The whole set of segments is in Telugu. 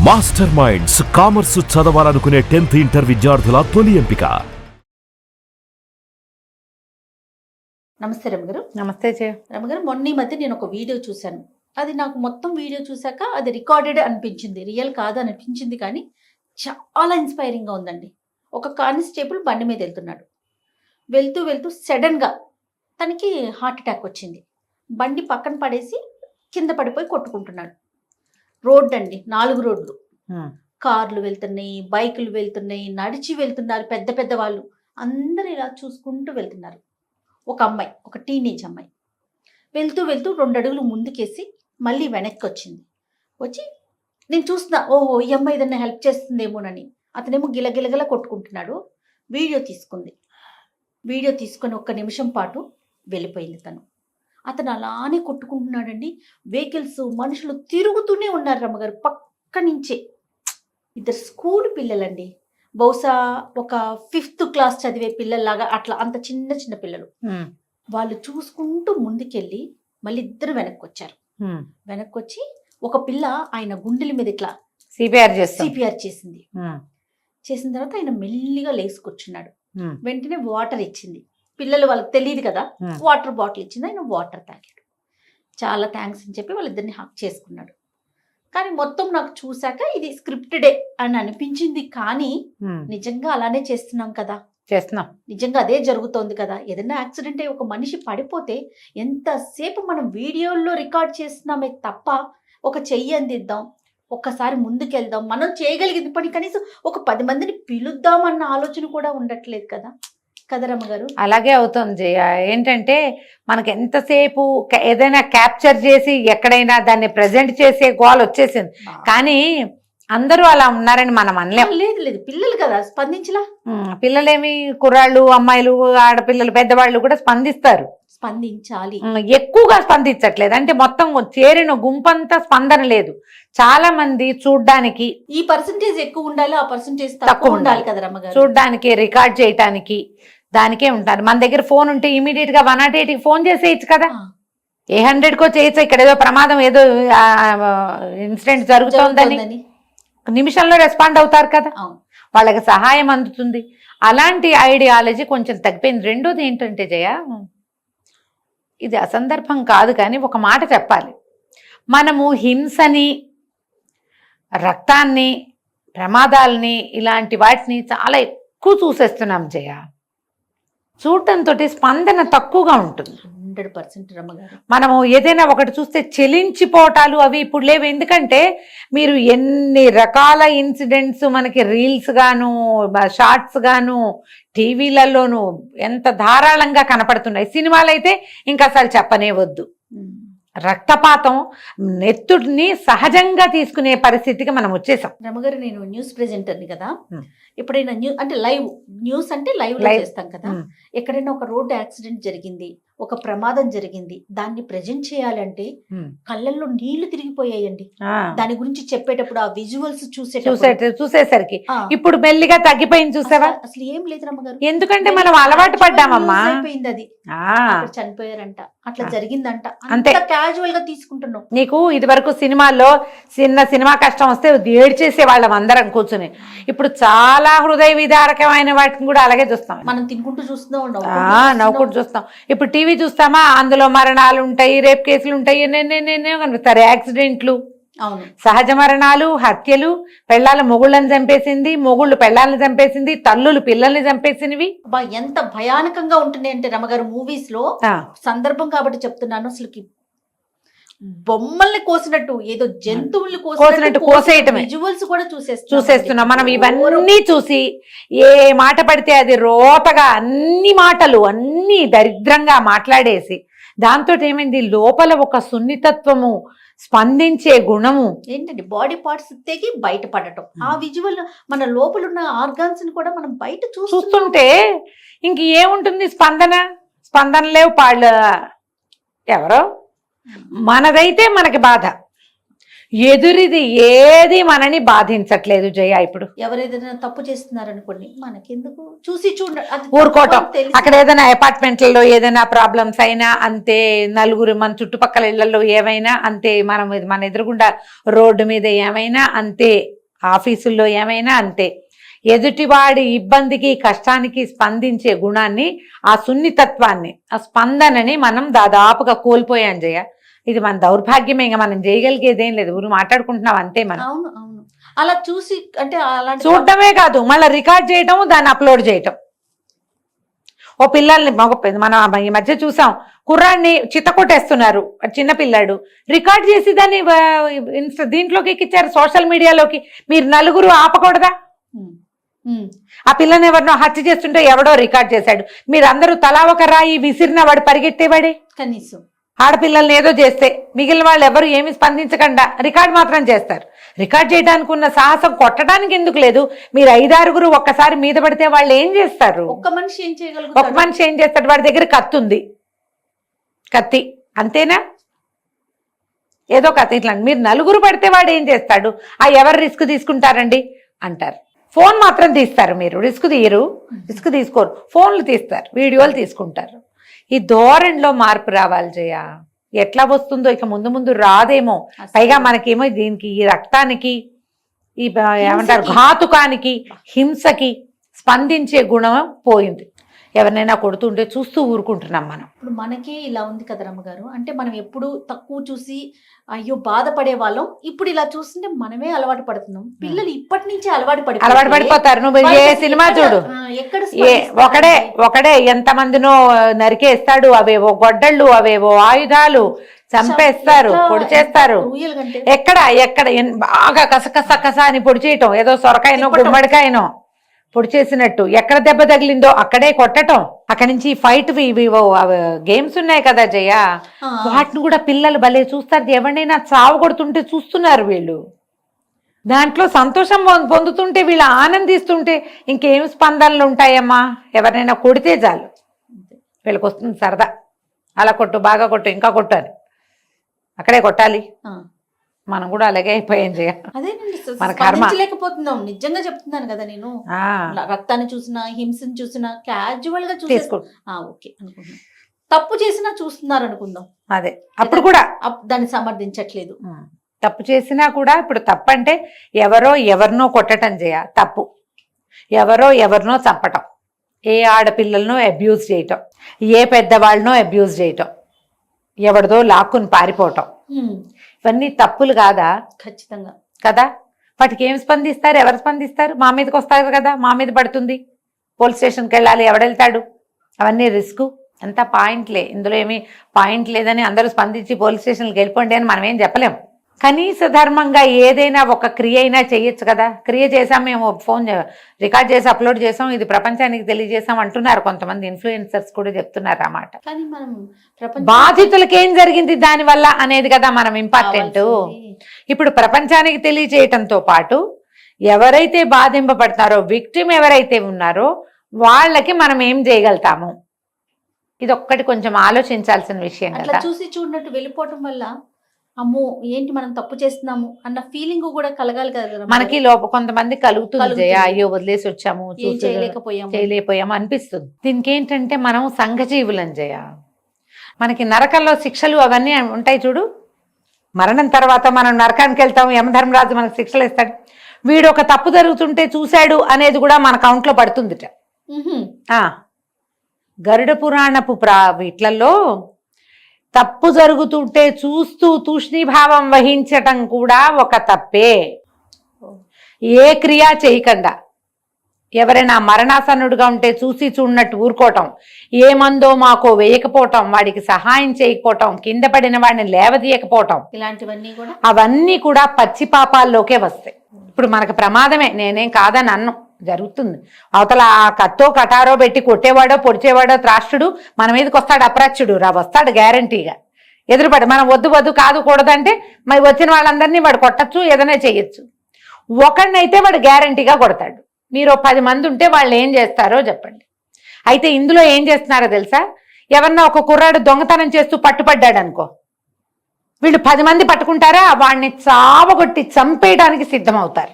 మాస్టర్ మైండ్స్ కామర్స్ చదవాలనుకునే 10th ఇంటర్ విద్యార్థుల తొలి ఎంపిక. నమస్తే రమగారు. నమస్తే రమగారు, మొన్న ఈ మధ్య నేను ఒక వీడియో చూశాను. అది నాకు మొత్తం వీడియో చూశాక అది రికార్డెడ్ అనిపించింది, రియల్ కాదు అనిపించింది. కానీ చాలా ఇన్స్పైరింగ్గా ఉందండి. ఒక కానిస్టేబుల్ బండి మీద వెళ్తున్నాడు. వెళ్తూ వెళ్తూ సడన్గా తనకి హార్ట్ అటాక్ వచ్చింది. బండి పక్కన పడేసి కింద పడిపోయి కొట్టుకుంటున్నాడు. రోడ్డు అండి, 4 రోడ్లు, కార్లు వెళ్తున్నాయి, బైకులు వెళ్తున్నాయి, నడిచి వెళ్తున్నారు, పెద్ద పెద్ద వాళ్ళు అందరూ ఇలా చూసుకుంటూ వెళ్తున్నారు. ఒక అమ్మాయి, ఒక టీనేజ్ అమ్మాయి వెళ్తూ వెళ్తూ 2 అడుగులు ముందుకేసి మళ్ళీ వెనక్కి వచ్చింది. వచ్చి నేను చూస్తున్నా, ఓహో ఈ అమ్మాయి ఏదన్నా హెల్ప్ చేస్తుందేమోనని. అతనేమో గిలగిలగల కొట్టుకుంటున్నాడు. వీడియో తీసుకుంది. వీడియో తీసుకొని 1 నిమిషం పాటు వెళ్ళిపోయింది తను. అతను అలానే కొట్టుకుంటున్నాడండి. వెహికల్స్, మనుషులు తిరుగుతూనే ఉన్నారు రమ్మగారు. పక్క నుంచే 2 స్కూల్ పిల్లలండి, బహుశా ఒక 5th క్లాస్ చదివే పిల్లల్లాగా, అట్లా అంత చిన్న చిన్న పిల్లలు. వాళ్ళు చూసుకుంటూ ముందుకెళ్ళి మళ్ళీ 2 వెనక్కి వచ్చారు. వెనక్కి వచ్చి ఒక పిల్ల ఆయన గుండెల మీద ఇట్లా సిపిఆర్ చేసింది. చేసిన తర్వాత ఆయన మెల్లిగా లేసుకొచ్చున్నాడు. వెంటనే వాటర్ ఇచ్చింది. పిల్లలు వాళ్ళకి తెలియదు కదా, వాటర్ బాటిల్ ఇచ్చింది. ఆయన వాటర్ తాగాడు. చాలా థ్యాంక్స్ అని చెప్పి వాళ్ళిద్దరిని హక్ చేసుకున్నాడు. కానీ మొత్తం నాకు చూశాక ఇది స్క్రిప్టెడే అని అనిపించింది. కానీ నిజంగా అలానే చేస్తున్నాం కదా, నిజంగా అదే జరుగుతోంది కదా. ఏదైనా యాక్సిడెంట్ అయ్యి ఒక మనిషి పడిపోతే ఎంతసేపు మనం వీడియోల్లో రికార్డ్ చేస్తున్నామే తప్ప ఒక చెయ్యి అందిద్దాం, ఒక్కసారి ముందుకెళ్దాం, మనం చేయగలిగింది పని కనీసం ఒక 10 మందిని పిలుద్దాం అన్న ఆలోచన కూడా ఉండట్లేదు కదా కదరమ్మగారు. అలాగే అవుతుంది జయ. ఏంటంటే మనకి ఎంతసేపు ఏదైనా క్యాప్చర్ చేసి ఎక్కడైనా దాన్ని ప్రజెంట్ చేసే గోల్ వచ్చేసింది. కానీ అందరూ అలా ఉన్నారని మనం అనలేం. లేదు, పిల్లలు కదా స్పందించలా. పిల్లలేమి, కుర్రాళ్ళు, అమ్మాయిలు, ఆడపిల్లలు, పెద్దవాళ్ళు కూడా స్పందిస్తారు. స్పందించాలి, ఎక్కువగా స్పందించట్లేదు. అంటే మొత్తం చేరిన గుంపంతా స్పందన లేదు. చాలా మంది చూడ్డానికి ఈ పర్సంటేజ్ ఎక్కువ ఉండాలి, ఆ పర్సంటేజ్ తక్కువ ఉండాలి కదా రమ్మగారు. చూడ్డానికి, రికార్డ్ చేయటానికి దానికే ఉంటారు. మన దగ్గర ఫోన్ ఉంటే ఇమీడియట్ గా 108కి ఫోన్ చేసేయచ్చు కదా, 800కో చేయొచ్చు. ఇక్కడ ఏదో ప్రమాదం, ఏదో ఇన్సిడెంట్ జరుగుతోందని నిమిషంలో రెస్పాండ్ అవుతారు కదా, వాళ్ళకి సహాయం అందుతుంది. అలాంటి ఐడియాలజీ కొంచెం తగ్గిపోయింది. రెండోది ఏంటంటే జయ, ఇది అసందర్భం కాదు కానీ ఒక మాట చెప్పాలి. మనము హింసని, రక్తాన్ని, ప్రమాదాలని, ఇలాంటి వాటిని చాలా ఎక్కువ చూసేస్తున్నాం జయ. చూడటంతో స్పందన తక్కువగా ఉంటుంది. 100% రమ్మగారు. మనము ఏదైనా ఒకటి చూస్తే చెలించిపోవటాలు అవి ఇప్పుడు లేవు. ఎందుకంటే మీరు ఎన్ని రకాల ఇన్సిడెంట్స్ మనకి రీల్స్ గాను, షార్ట్స్ గాను, టీవీలలోనూ ఎంత ధారాళంగా కనపడుతున్నాయి. సినిమాలు అయితే ఇంకా అసలు చెప్పనే వద్దు. రక్తపాతం, నెత్తుడిని సహజంగా తీసుకునే పరిస్థితికి మనం వచ్చేసాం. రమగారు, నేను న్యూస్ ప్రెజెంటర్ని కదా, ఎప్పుడైనా అంటే లైవ్ న్యూస్ అంటే లైవ్ చేస్తాం కదా. ఎక్కడైనా ఒక రోడ్డు యాక్సిడెంట్ జరిగింది, ఒక ప్రమాదం జరిగింది, దాన్ని ప్రజెంట్ చేయాలంటే కళ్ళల్లో నీళ్లు తిరిగిపోయాయండి. దాని గురించి చెప్పేటప్పుడు ఆ విజువల్స్ చూసేసరికి ఇప్పుడు మెల్లిగా తగ్గిపోయింది. చూసావా? అసలు ఏం లేదు రమ్మగారు. ఎందుకంటే మనం అలవాటు పడ్డామమ్మా. అయిపోయింది, అది చనిపోయారంట, అట్లా జరిగిందంట, అంతే క్యాజువల్ గా తీసుకుంటున్నాం. నీకు ఇది వరకు సినిమాల్లో సినిమా కష్టం వస్తే ఏడ్చేసే వాళ్ళం అందరం కూర్చుని. ఇప్పుడు చాలా హృదయ విదారకమైన వాటిని కూడా అలాగే చూస్తాం. మనం తినుకుంటూ చూస్తున్నాం, నవ్వుకుంటూ చూస్తాం. ఇప్పుడు టీవీ చూస్తామా, అందులో మరణాలు ఉంటాయి, రేప్ కేసులు ఉంటాయి, కనిపిస్తారు, యాక్సిడెంట్లు, సహజ మరణాలు, హత్యలు, పెళ్ళాల మొగుళ్ళని చంపేసింది, మొగుళ్ళు పెళ్ళాలను చంపేసింది, తల్లులు పిల్లల్ని చంపేసినవి. ఎంత భయానకంగా ఉంటుంది అంటే రమగారు, మూవీస్ లో సందర్భం కాబట్టి చెప్తున్నాను. అసలుకి బొమ్మల్ని కోసినట్టు, ఏదో జంతువుల్ని కోసినట్టు కోసేయటమే. విజువల్స్ కూడా చూసేస్తున్నాం మనం. ఇవన్నీ చూసి ఏ మాట పడితే అది రోతగా అన్ని మాటలు అన్ని దరిద్రంగా మాట్లాడేసి, దాంతో ఏమైంది, లోపల ఒక సున్నితత్వము, స్పందించే గుణము ఏంటంటే బాడీ పార్ట్స్ తెగి బయటపడటం. ఆ విజువల్ మన లోపల ఉన్న ఆర్గాన్స్ ని కూడా మనం బయట చూస్తుంటే ఇంక ఏముంటుంది, స్పందన లేవు, పాళ్ళు ఎవరో. మనదైతే మనకి బాధ. ఎదురిది ఏది మనని బాధించట్లేదు జయ. ఇప్పుడు ఎవరేదైనా తప్పు చేస్తున్నారనుకోండి, మనకెందుకు, చూసి ఊరుకోవటం. అక్కడ ఏదైనా అపార్ట్మెంట్లలో ఏదైనా ప్రాబ్లమ్స్ అయినా అంతే, నలుగురు మన చుట్టుపక్కల ఇళ్లలో ఏమైనా అంతే, మన ఎదురుగుండా రోడ్డు మీద ఏమైనా అంతే, ఆఫీసుల్లో ఏమైనా అంతే. ఎదుటివాడి ఇబ్బందికి కష్టానికి స్పందించే గుణాన్ని, ఆ సున్నితత్వాన్ని, ఆ స్పందనని మనం దాదాపుగా కోల్పోయాం జయ. ఇది మన దౌర్భాగ్యమే, ఇంకా మనం చేయగలిగేదేం లేదు. ఊరు మాట్లాడుకుంటున్నాం అంతే. మనం అవును అవును అలా చూసి అంటే అలాంటి చూడటమే కాదు, మళ్ళీ రికార్డ్ చేయటం, దాన్ని అప్లోడ్ చేయటం. ఓ పిల్లల్ని మనం ఈ మధ్య చూసాం, కుర్రాన్ని చిత్తకొట్టేస్తున్నారు, చిన్న పిల్లాడు రికార్డ్ చేసి దాన్ని దీంట్లోకి ఎక్కిచ్చారు, సోషల్ మీడియాలోకి. మీరు నలుగురు ఆపకూడదా? ఆ పిల్లని ఎవరినో హత్య చేస్తుంటే ఎవడో రికార్డ్ చేశాడు, మీరందరూ తలా ఒక రాయి విసిరిన వాడు పరిగెత్తేవాడే. కనీసం ఆడపిల్లల్ని ఏదో చేస్తే మిగిలిన వాళ్ళు ఎవరు ఏమి స్పందించకుండా రికార్డ్ మాత్రం చేస్తారు. రికార్డ్ చేయడానికి ఉన్న సాహసం కొట్టడానికి ఎందుకు లేదు? మీరు 5-6 ఒక్కసారి మీద పడితే వాళ్ళు ఏం చేస్తారు? ఒక్క మనిషి ఏం చేయగలుగుతాడు? ఒక మనిషి ఏం చేస్తాడు? వాడి దగ్గర కత్తి ఉంది, కత్తి అంతేనా? ఏదో కత్తి. ఇట్లా మీరు నలుగురు పడితే వాడు ఏం చేస్తాడు? ఎవరు రిస్క్ తీసుకుంటారండి అంటారు. ఫోన్ మాత్రం తీస్తారు, మీరు రిస్క్ తీయరు, రిస్క్ తీసుకోరు, ఫోన్లు తీస్తారు, వీడియోలు తీసుకుంటారు. ఈ ధోరణిలో మార్పు రావాలి జయ. ఎట్లా వస్తుందో ఇక ముందు ముందు రాదేమో. పైగా మనకేమో దీనికి, ఈ రక్తానికి, ఈ ఏమంటారు ఘాతుకానికి, హింసకి స్పందించే గుణం పోయింది. ఎవరినైనా కొడుతుంటే చూస్తూ ఊరుకుంటున్నాం మనం. ఇప్పుడు మనకే ఇలా ఉంది కదా రమ్మగారు. అంటే మనం ఎప్పుడు తక్కువ చూసి అయ్యో బాధపడే వాళ్ళం, ఇప్పుడు ఇలా చూస్తుంటే మనమే అలవాటు పడుతున్నాం. పిల్లలు ఇప్పటి నుంచి అలవాటు పడిపోతారు. నువ్వు ఏ సినిమా చూడు, ఒకడే ఎంతమందినో నరికేస్తాడు, అవేవో గొడ్డళ్ళు, అవేవో ఆయుధాలు, చంపేస్తారు, పొడి చేస్తారు. ఎక్కడ బాగా కసకస అని పొడి చేయటం, ఏదో సొరకాయనో గుమ్మడికాయనో పొడి చేసినట్టు. ఎక్కడ దెబ్బ తగిలిందో అక్కడే కొట్టటం. అక్కడి నుంచి ఫైట్ గేమ్స్ ఉన్నాయి కదా జయ, వాటిని కూడా పిల్లలు భలే చూస్తారు. ఎవరినైనా చావు కొడుతుంటే చూస్తున్నారు వీళ్ళు, దాంట్లో సంతోషం పొందుతుంటే, వీళ్ళు ఆనందిస్తుంటే ఇంకేం స్పందనలు ఉంటాయమ్మా? ఎవరినైనా కొడితే చాలు వీళ్ళకి వస్తుంది సరదా. అలా కొట్టు, బాగా కొట్టు, ఇంకా కొట్టు అని అక్కడే కొట్టాలి. మనం కూడా అలాగే అయిపోయాం జయ. మన కర్మ. లేకపోతున్నాం, నిజంగా చెప్తున్నాను కదా. నేను రక్తాన్ని చూసినా, హింసను చూసినా క్యాజువల్ గా చూసేసుకో, ఓకే అనుకుంటున్నాం. తప్పు చేసినా చూస్తున్నారు అనుకుందాం, అదే. అప్పుడు కూడా దాన్ని సమర్థించట్లేదు. తప్పు చేసినా కూడా, ఇప్పుడు తప్పు అంటే ఎవరినో కొట్టడం జయ తప్పు, ఎవరినో చంపటం, ఏ ఆడపిల్లలను అబ్యూజ్ చేయటం, ఏ పెద్దవాళ్ళనో అబ్యూజ్ చేయటం, ఎవరిదో లాక్కుని పారిపోవటం, ఇవన్నీ తప్పులు కాదా? ఖచ్చితంగా కదా. వాటికి ఏం స్పందిస్తారు? ఎవరు స్పందిస్తారు? మా మీదకి వస్తారు కదా, మా మీద పడుతుంది, పోలీస్ స్టేషన్కి వెళ్ళాలి, ఎవడెళ్తాడు? అవన్నీ రిస్క్. అంతా పాయింట్లే, ఇందులో ఏమీ పాయింట్ లేదని అందరూ స్పందించి పోలీస్ స్టేషన్కి వెళ్ళిపోండి అని మనం ఏం చెప్పలేం. కనీస ధర్మంగా ఏదైనా ఒక క్రియ అయినా చేయొచ్చు కదా. క్రియ చేసాం, మేము ఫోన్ రికార్డ్ చేసి అప్లోడ్ చేసాం, ఇది ప్రపంచానికి తెలియజేసాం అంటున్నారు కొంతమంది ఇన్ఫ్లుయెన్సర్స్ కూడా చెప్తున్నారు అన్నమాట. కానీ మనం బాధితులకి ఏం జరిగింది దానివల్ల అనేది కదా మనం ఇంపార్టెంట్. ఇప్పుడు ప్రపంచానికి తెలియజేయటంతో పాటు ఎవరైతే బాధింపబడతారో, విక్టిమ్ ఎవరైతే ఉన్నారో వాళ్ళకి మనం ఏం చేయగలుగుతాము, ఇది ఒక్కటి కొంచెం ఆలోచించాల్సిన విషయం కదా. చూసి చూడనట్టు వెళ్ళిపోవటం వల్ల అమ్మో ఏంటి మనం తప్పు చేస్తున్నాము అన్న ఫీలింగ్ కూడా కలగాలి కదా మనకి. కొంతమంది కలుగుతుంది, అయ్యో వదిలేసి వచ్చాము, చేయలేకపోయాము అనిపిస్తుంది. దీనికి ఏంటంటే మనం సంఘజీవులం జయ. మనకి నరకంలో శిక్షలు అవన్నీ ఉంటాయి చూడు. మరణం తర్వాత మనం నరకానికి వెళ్తాం, యమధర్మరాజు మనకు శిక్షలు ఇస్తాడు. వీడు ఒక తప్పు జరుగుతుంటే చూశాడు అనేది కూడా మన కౌంట్లో పడుతుందిట. గరుడ పురాణపు వీట్లలో తప్పు జరుగుతుంటే చూస్తూ తూష్ణీభావం వహించటం కూడా ఒక తప్పే. ఏ క్రియ చేయకుండా ఎవరైనా మరణాసన్నుడుగా ఉంటే చూసి చూడనట్టు ఊరుకోవటం, ఏ మందో మాకో వేయకపోవటం, వాడికి సహాయం చేయకపోవటం, కింద పడిన వాడిని లేవదీయకపోవటం, ఇలాంటివన్నీ కూడా అవన్నీ కూడా పచ్చి పాపాల్లోకే వస్తాయి. ఇప్పుడు మనకు ప్రమాదమే, నేనేం కాదని అన్నం జరుగుతుంది. అవతల ఆ కత్తో కటారో పెట్టి కొట్టేవాడో పొడిచేవాడో త్రాష్టుడు మన మీదకి వస్తాడు, అప్రాచ్యుడు వస్తాడు గ్యారంటీగా. ఎదురుపడి మనం వద్దు కాదు కూడదంటే మరి వచ్చిన వాళ్ళందరినీ వాడు కొట్టచ్చు, ఏదైనా చేయొచ్చు. ఒకడినైతే వాడు గ్యారంటీగా కొడతాడు. మీరు 10 మంది ఉంటే వాళ్ళు ఏం చేస్తారో చెప్పండి. అయితే ఇందులో ఏం చేస్తున్నారో తెలుసా? ఎవరన్నా ఒక కుర్రాడు దొంగతనం చేస్తూ పట్టుపడ్డాడు అనుకో, వీళ్ళు 10 మంది పట్టుకుంటారా వాడిని చావగొట్టి చంపేయడానికి సిద్ధమవుతారు.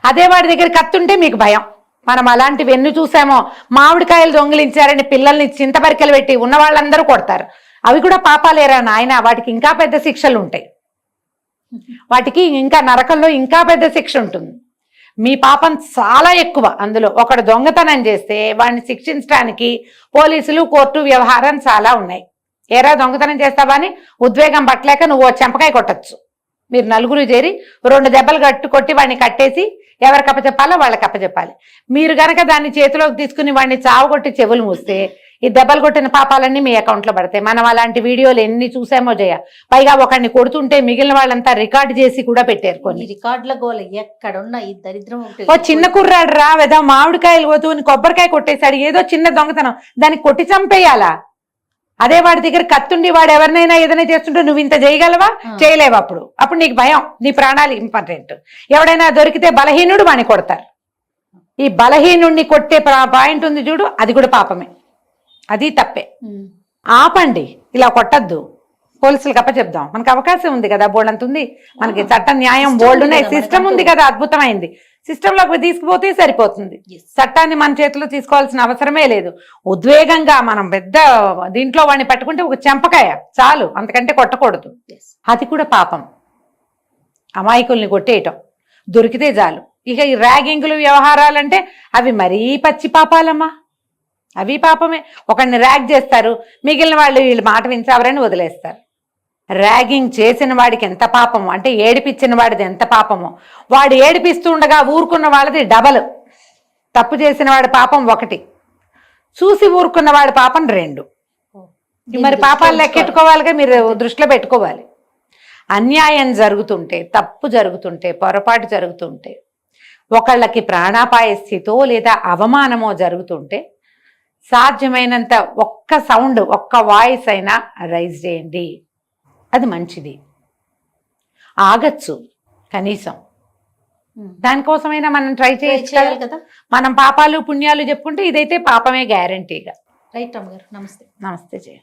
అదే వాడి దగ్గర కత్తుంటే మీకు భయం. మనం అలాంటివి ఎన్ని చూసామో. మామిడికాయలు దొంగిలించారని పిల్లల్ని చింతపరికలు పెట్టి ఉన్న వాళ్ళందరూ కొడతారు. అవి కూడా పాపాలేరా నాయన, వాటికి ఇంకా పెద్ద శిక్షలు ఉంటాయి. వాటికి ఇంకా నరకంలో ఇంకా పెద్ద శిక్ష ఉంటుంది. మీ పాపం చాలా ఎక్కువ. అందులో ఒకడు దొంగతనం చేస్తే వాడిని శిక్షించడానికి పోలీసులు కోర్టు వ్యవహారం చాలా ఉన్నాయి. ఏరా దొంగతనం చేస్తావా అని ఉద్వేగం పట్టలేక నువ్వు చెంపకాయ కొట్టచ్చు. మీరు నలుగురు చేరి 2 దెబ్బలు కొట్టి వాడిని కట్టేసి ఎవరికి అప్పచెప్పాలో వాళ్ళకి అప్పచెప్పాలి. మీరు గనక దాన్ని చేతిలోకి తీసుకుని వాడిని చావగొట్టి చెవులు మూస్తే ఈ దెబ్బలు కొట్టిన పాపాలన్నీ మీ అకౌంట్లో పడతాయి. మనం అలాంటి వీడియోలు ఎన్ని చూసామో జయ. పైగా ఒకరిని కొడుతుంటే మిగిలిన వాళ్ళంతా రికార్డు చేసి కూడా పెట్టారు. కొన్ని రికార్డుల గోల ఎక్కడున్నా ఈ దరిద్రం ఓ చిన్న కుర్రాడు రా వెదా మామిడికాయలు పోతూ కొబ్బరికాయ కొట్టేశాడు, ఏదో చిన్న దొంగతనం, దాన్ని కొట్టి చంపేయాలా? అదే వాడి దగ్గర కత్తుండి వాడు ఎవరినైనా ఏదైనా చేస్తుంటే నువ్వు ఇంత చేయగలవా? చేయలేవు. అప్పుడు నీకు భయం, నీ ప్రాణాలు ఇంపార్టెంట్. ఎవడైనా దొరికితే బలహీనుడు వాడిని కొడతారు. ఈ బలహీనుడిని కొట్టే పాయింట్ ఉంది చూడు, అది కూడా పాపమే, అది తప్పే. ఆపండి, ఇలా కొట్టద్దు. పోలీసులకు అప్పచెప్దాం. మనకు అవకాశం ఉంది కదా, బోల్డ్ ఉంది మనకి. చట్ట న్యాయం బోల్డ్ ఉన్నాయి, సిస్టమ్ ఉంది కదా, అద్భుతమైంది. సిస్టంలోకి తీసుకుపోతే సరిపోతుంది. చట్టాన్ని మన చేతిలో తీసుకోవాల్సిన అవసరమే లేదు. ఉద్వేగంగా మనం పెద్ద దీంట్లో వాడిని పట్టుకుంటే ఒక చెంపకాయ చాలు, అంతకంటే కొట్టకూడదు. అది కూడా పాపం. అమాయకుల్ని కొట్టేయటం దొరికితే చాలు. ఇక ఈ ర్యాగింగులు వ్యవహారాలంటే అవి మరీ పచ్చి పాపాలమ్మా, అవి పాపమే. ఒకడిని ర్యాగ్ చేస్తారు, మిగిలిన వాళ్ళు వీళ్ళు మాట వించావరని వదిలేస్తారు. ర్యాగింగ్ చేసిన వాడికి ఎంత పాపమో, అంటే ఏడిపించిన వాడిది ఎంత పాపమో. వాడు ఏడిపిస్తుండగా ఊరుకున్న వాళ్ళది డబల్. తప్పు చేసిన వాడి పాపం 1, చూసి ఊరుకున్న వాడి పాపం 2. మరి పాపాలు లెక్కెట్టుకోవాలిగా, మీరు దృష్టిలో పెట్టుకోవాలి. అన్యాయం జరుగుతుంటే, తప్పు జరుగుతుంటే, పొరపాటు జరుగుతుంటే, ఒకళ్ళకి ప్రాణాపాయ స్థితో లేదా అవమానమో జరుగుతుంటే సాధ్యమైనంత ఒక్క సౌండ్, ఒక్క వాయిస్ అయినా రైజ్ చేయండి. అది మంచిది. ఆగచ్చు కనీసం, దానికోసమైనా మనం ట్రై చేయాలి కదా. మనం పాపాలు పుణ్యాలు చెప్పుకుంటే ఇదైతే పాపమే గ్యారంటీగా. రైట్ రమ్మ గారు, నమస్తే. నమస్తే జయ.